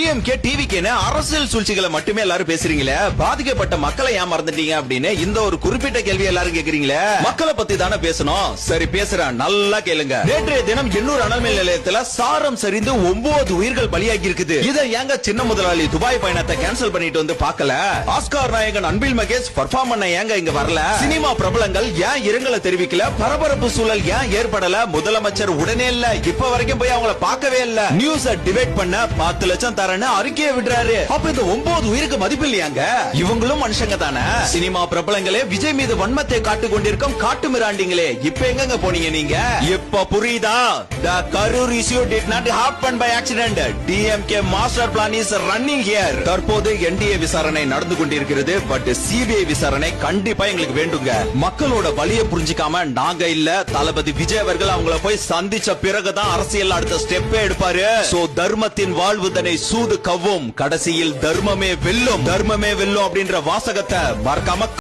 DMK டிவிக்கேன்னு அரசியல் சூழ்ச்சிகளை மட்டுமே எல்லாரும் பேசுறீங்களே, பாதிக்கப்பட்ட மக்களை ஏன் மறந்துட்டீங்க அப்படின்னு இந்த ஒரு குறிப்பிட்ட கேள்வி எல்லாரும் கேக்குறீங்களே. மக்களை பத்தி தானே பேசணும். சரி பேசுறேன், நல்லா கேளுங்க. நேற்றைய தினம் எண்ணூர் அனல்மின் நிலையத்துல சாரம் சரிந்து 9 உயிர்கள் பலியாகி இருக்குது. இதை ஏங்க சின்ன முதலாளி துபாய் பயணத்தை கேன்சல் பண்ணிட்டு வந்து பார்க்கல? ஆஸ்கார் நாயகன் அன்பில் மகேஷ் பர்ஃபார்ம் பண்ண ஏங்க இங்க வரல? சினிமா பிரபலங்கள் ஏன் இரங்கலை தெரிவிக்கல? பரபரப்பு சூழல் ஏன் ஏற்படல? முதலமைச்சர் உடனே இல்ல, இப்ப வரைக்கும் போய் அவங்கள பார்க்கவே இல்ல. நியூஸ டிபேட் பண்ண 10 லட்சம் தரேன்னு அறிக்கையை விடுறாரு. அப்ப இந்த 9 உயிருக்கு மதிப்பு இல்லையாங்க? இவங்களும் மனுஷங்க தானே. சினிமா பிரபலங்களே விஜய் மீது வன்மத்தை காட்டு கொண்டிருக்கும் காட்டு மிராண்டிங்களே, இப்ப எங்க போனீங்க நீங்க? இப்ப புரியுதா? The Karur issue did not happen by accident. DMK master plan is running here. தற்போது NDA விசாரணை நடந்து கொண்டிருக்கிறது. பட் CBI விசாரணை கண்டிப்பா எங்களுக்கு வேண்டுங்க. மக்களோட வலியை புரிஞ்சிக்காம நாங்க இல்ல, தளபதி விஜய் அவர்கள் அவங்கள போய் சந்திச்ச பிறகுதான் அரசியல் அடுத்த ஸ்டெப்பே எடுப்பாரு. சோ தர்மத்தின் வாழ்வுதனை சூது கவ்வும், கடைசியில் தர்மமே வெல்லும். தர்மமே வெல்லும் அப்படின்ற வாசகத்தை மறக்காம